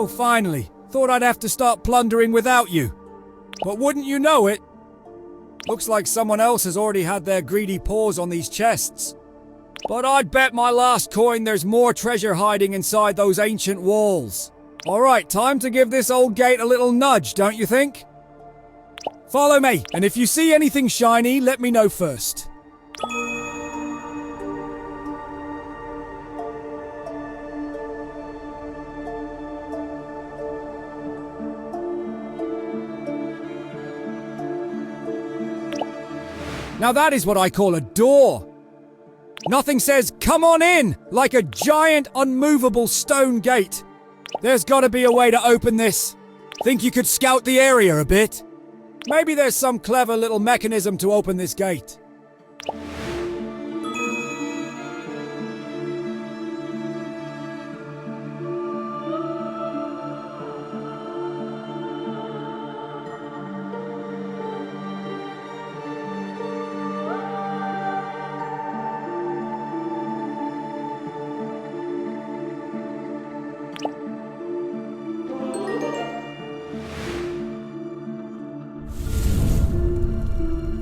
Oh, finally. Thought I'd have to start plundering without you. But wouldn't you know it? Looks like someone else has already had their greedy paws on these chests. But I'd bet my last coin there's more treasure hiding inside those ancient walls. Alright, time to give this old gate a little nudge, don't you think? Follow me, and if you see anything shiny, let me know first. Now that is what I call a door. Nothing says, "Come on in," like a giant unmovable stone gate. There's gotta be a way to open this. Think you could scout the area a bit? Maybe there's some clever little mechanism to open this gate.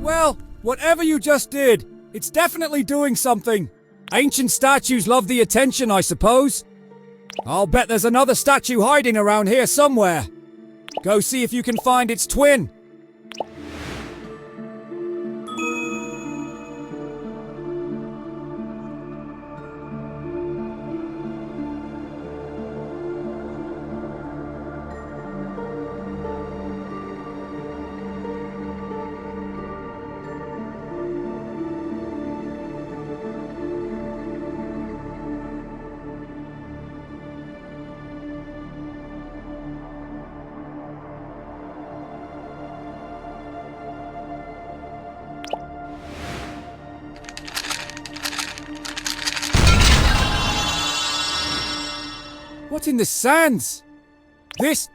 Well, whatever you just did, it's definitely doing something. Ancient statues love the attention, I suppose. I'll bet there's another statue hiding around here somewhere. Go see if you can find its twin. What in the sands? This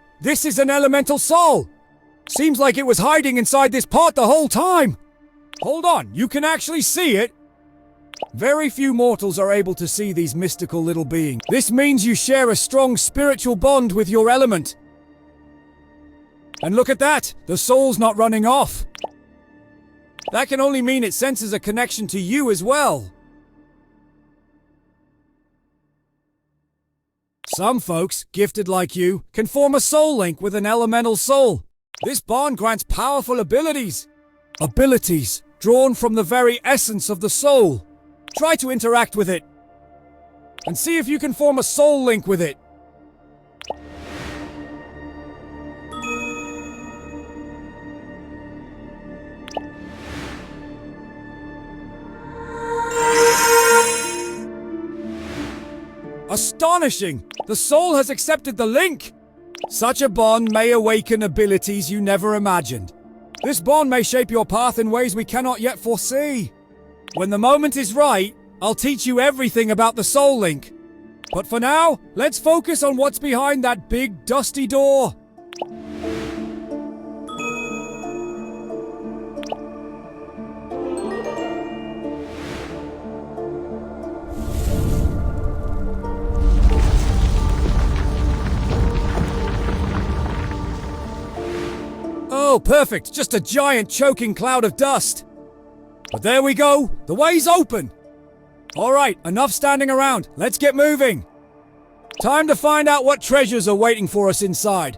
is an elemental soul! Seems like it was hiding inside this pot the whole time! Hold on, you can actually see it? Very few mortals are able to see these mystical little beings. This means you share a strong spiritual bond with your element. And look at that! The soul's not running off! That can only mean it senses a connection to you as well. Some folks, gifted like you, can form a soul link with an elemental soul. This bond grants powerful abilities. Abilities drawn from the very essence of the soul. Try to interact with it. And see if you can form a soul link with it. Astonishing! The soul has accepted the link! Such a bond may awaken abilities you never imagined. This bond may shape your path in ways we cannot yet foresee. When the moment is right, I'll teach you everything about the soul link. But for now, let's focus on what's behind that big dusty door. Oh, perfect. Just a giant choking cloud of dust. But there we go. The way's open. All right, enough standing around. Let's get moving. Time to find out what treasures are waiting for us inside.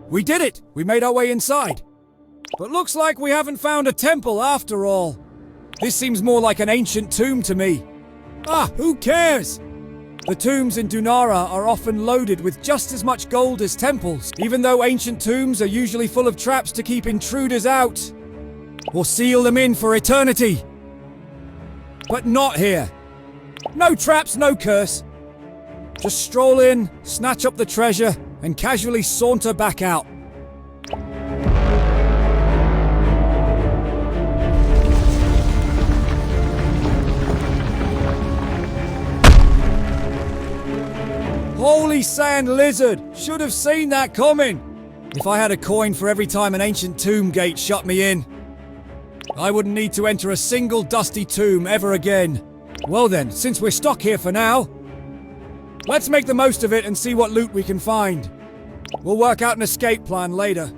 We did it! We made our way inside. But looks like we haven't found a temple after all. This seems more like an ancient tomb to me. Ah, who cares? The tombs in Dunara are often loaded with just as much gold as temples, even though ancient tombs are usually full of traps to keep intruders out. Or seal them in for eternity. But not here. No traps, no curse. Just stroll in, snatch up the treasure, and casually saunter back out. Holy sand lizard! Should have seen that coming! If I had a coin for every time an ancient tomb gate shut me in, I wouldn't need to enter a single dusty tomb ever again. Well then, since we're stuck here for now, let's make the most of it and see what loot we can find. We'll work out an escape plan later.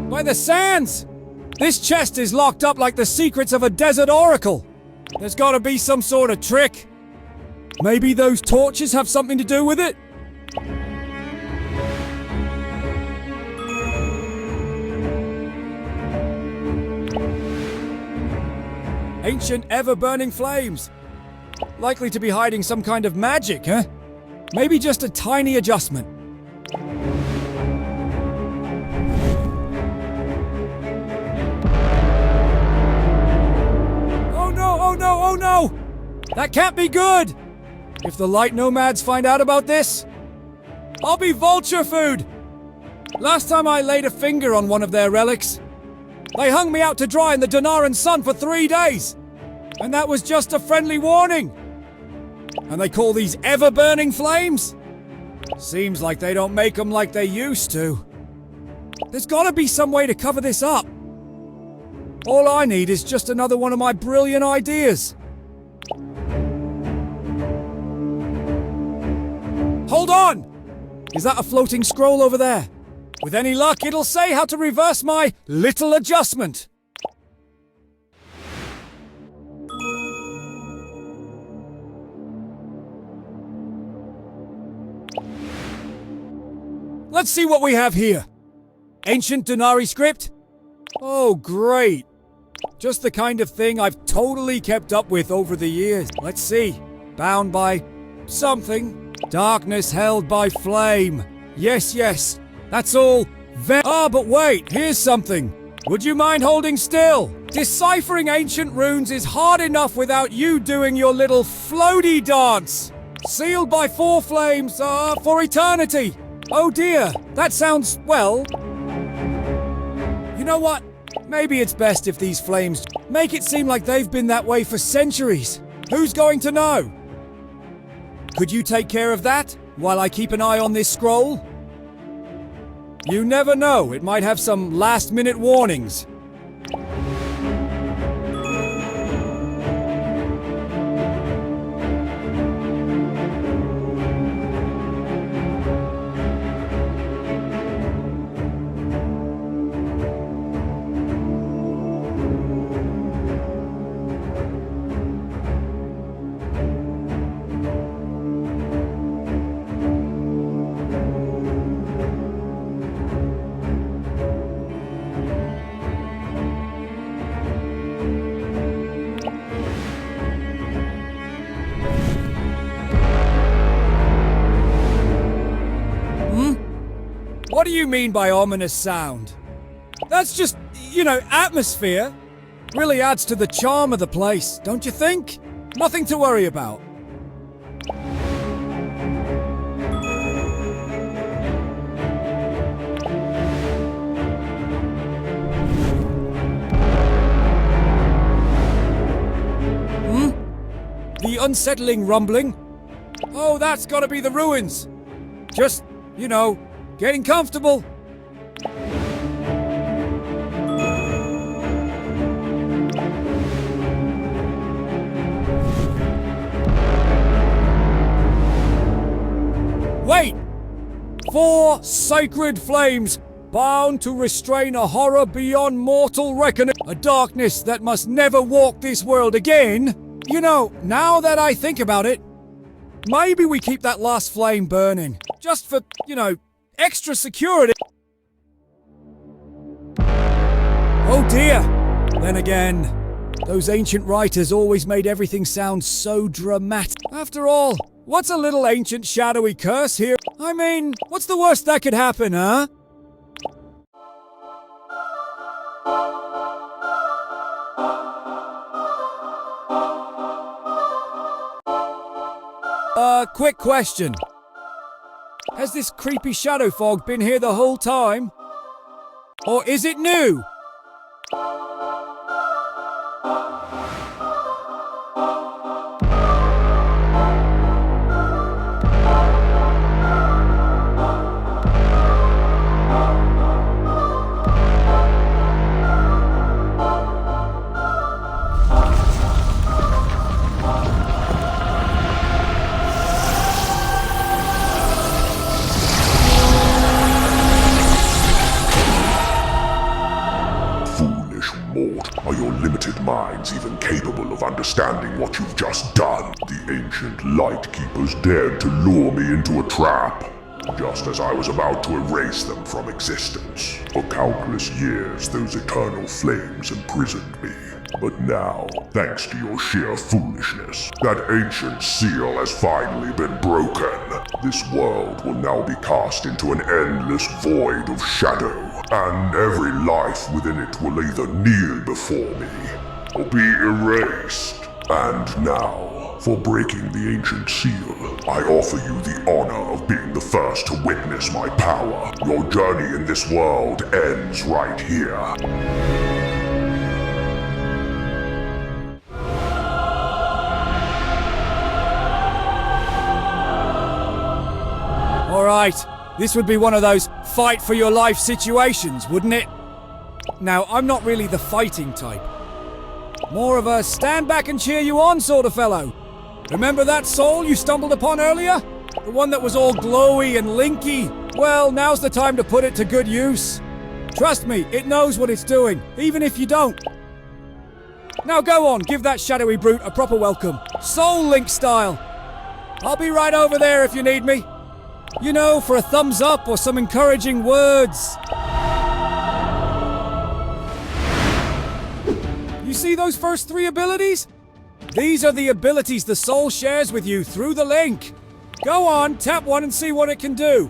By the sands! This chest is locked up like the secrets of a desert oracle. There's gotta be some sort of trick. Maybe those torches have something to do with it? Ancient ever-burning flames. Likely to be hiding some kind of magic, huh? Maybe just a tiny adjustment. Oh no! That can't be good! If the light nomads find out about this, I'll be vulture food! Last time I laid a finger on one of their relics, they hung me out to dry in the Danaran sun for 3 days! And that was just a friendly warning! And they call these ever-burning flames? Seems like they don't make them like they used to. There's gotta be some way to cover this up. All I need is just another one of my brilliant ideas. Hold on! Is that a floating scroll over there? With any luck, it'll say how to reverse my little adjustment. Let's see what we have here. Ancient Denari script? Oh, great. Just the kind of thing I've totally kept up with over the years. Let's see. Bound by something. Darkness held by flame. Yes. That's all. But wait, here's something. Would you mind holding still? Deciphering ancient runes is hard enough without you doing your little floaty dance. Sealed by 4 flames, for eternity. Oh dear, that sounds, well... You know what? Maybe it's best if these flames make it seem like they've been that way for centuries. Who's going to know? Could you take care of that while I keep an eye on this scroll? You never know, it might have some last-minute warnings. What do you mean by ominous sound? That's just, atmosphere. Really adds to the charm of the place, don't you think? Nothing to worry about. The unsettling rumbling? Oh, that's gotta be the ruins. Just, getting comfortable. Wait! 4 sacred flames, bound to restrain a horror beyond mortal reckoning. A darkness that must never walk this world again. Now that I think about it, maybe we keep that last flame burning. Just for, extra security. Oh dear! Then again, those ancient writers always made everything sound so dramatic. After all, what's a little ancient shadowy curse here? I mean, what's the worst that could happen, huh? Quick question. Has this creepy shadow fog been here the whole time? Or is it new? minds even capable of understanding what you've just done. The ancient light keepers dared to lure me into a trap, just as I was about to erase them from existence. For countless years, those eternal flames imprisoned me. But now, thanks to your sheer foolishness, that ancient seal has finally been broken. This world will now be cast into an endless void of shadow, and every life within it will either kneel before me or be erased. And now, for breaking the ancient seal, I offer you the honor of being the first to witness my power. Your journey in this world ends right here. Alright, this would be one of those fight for your life situations, wouldn't it? Now, I'm not really the fighting type. More of a stand back and cheer you on sort of fellow. Remember that soul you stumbled upon earlier? The one that was all glowy and linky? Well, now's the time to put it to good use. Trust me, it knows what it's doing, even if you don't. Now go on, give that shadowy brute a proper welcome. Soul Link style. I'll be right over there if you need me. You know, for a thumbs up or some encouraging words. You see those first 3 abilities? These are the abilities the soul shares with you through the link. Go on, tap one and see what it can do.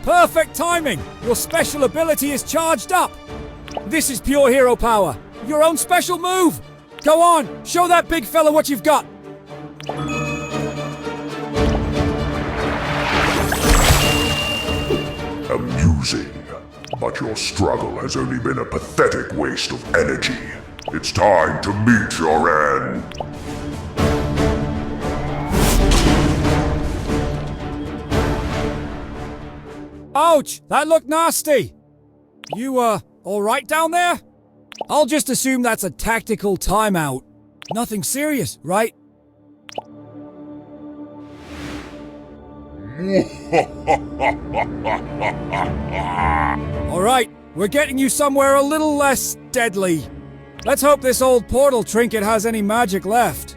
Perfect timing! Your special ability is charged up! This is pure hero power! Your own special move! Go on, show that big fella what you've got! Amusing. But your struggle has only been a pathetic waste of energy. It's time to meet your end. Ouch! That looked nasty! You, alright down there? I'll just assume that's a tactical timeout. Nothing serious, right? Alright, we're getting you somewhere a little less deadly. Let's hope this old portal trinket has any magic left.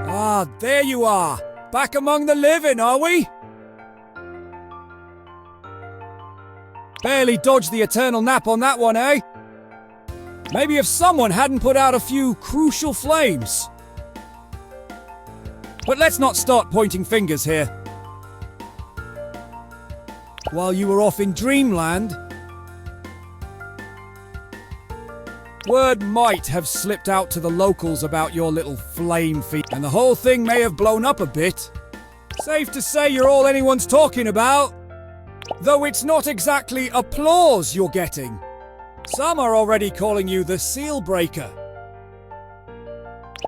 Ah, there you are! Back among the living, are we? Barely dodged the eternal nap on that one, eh? Maybe if someone hadn't put out a few crucial flames. But let's not start pointing fingers here. While you were off in Dreamland, word might have slipped out to the locals about your little flame feat, and the whole thing may have blown up a bit. Safe to say you're all anyone's talking about. Though it's not exactly applause you're getting. Some are already calling you the Seal Breaker.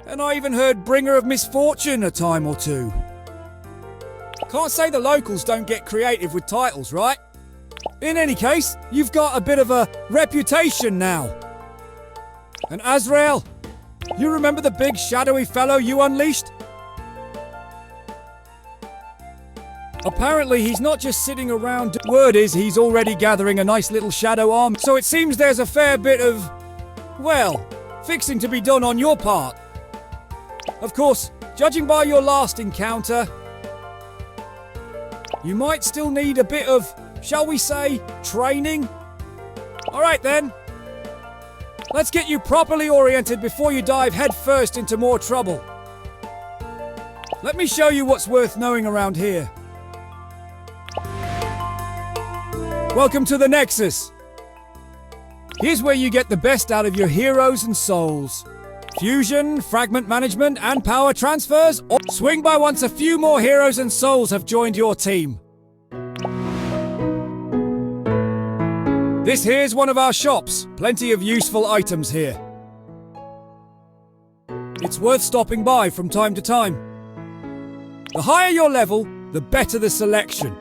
And I even heard Bringer of Misfortune a time or two. Can't say the locals don't get creative with titles, right? In any case, you've got a bit of a reputation now. And Azrael, you remember the big shadowy fellow you unleashed? Apparently he's not just sitting around. Word is he's already gathering a nice little shadow army. So it seems there's a fair bit of, well, fixing to be done on your part. Of course, judging by your last encounter, You might still need a bit of, shall we say, training? Alright then. Let's get you properly oriented before you dive headfirst into more trouble. Let me show you what's worth knowing around here. Welcome to the Nexus. Here's where you get the best out of your heroes and souls. Fusion, fragment management, and power transfers. Swing by once a few more heroes and souls have joined your team. This here's one of our shops. Plenty of useful items here. It's worth stopping by from time to time. The higher your level, the better the selection.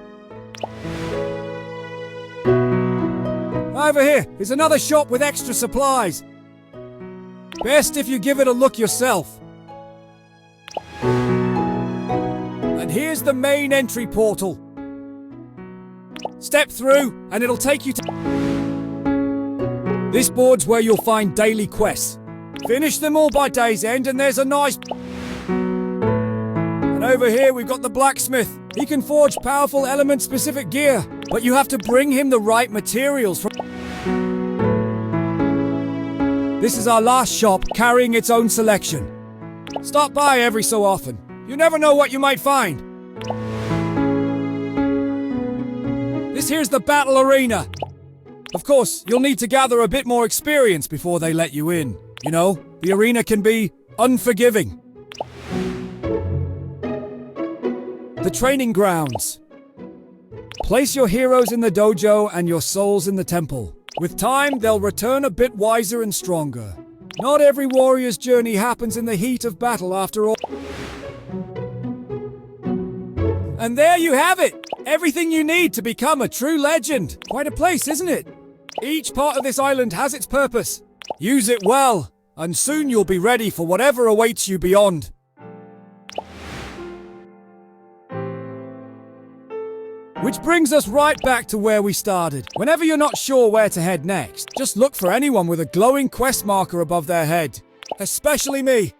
Over here is another shop with extra supplies. Best if you give it a look yourself. And here's the main entry portal. Step through and it'll take you to... This board's where you'll find daily quests. Finish them all by day's end and there's a nice... And over here we've got the blacksmith. He can forge powerful element-specific gear, but you have to bring him the right materials from... This is our last shop, carrying its own selection. Stop by every so often. You never know what you might find. This here's the battle arena. Of course, you'll need to gather a bit more experience before they let you in. You know, the arena can be unforgiving. The training grounds. Place your heroes in the dojo and your souls in the temple. With time, they'll return a bit wiser and stronger. Not every warrior's journey happens in the heat of battle after all. And there you have it! Everything you need to become a true legend. Quite a place, isn't it? Each part of this island has its purpose. Use it well, and soon you'll be ready for whatever awaits you beyond. Which brings us right back to where we started. Whenever you're not sure where to head next, just look for anyone with a glowing quest marker above their head. Especially me.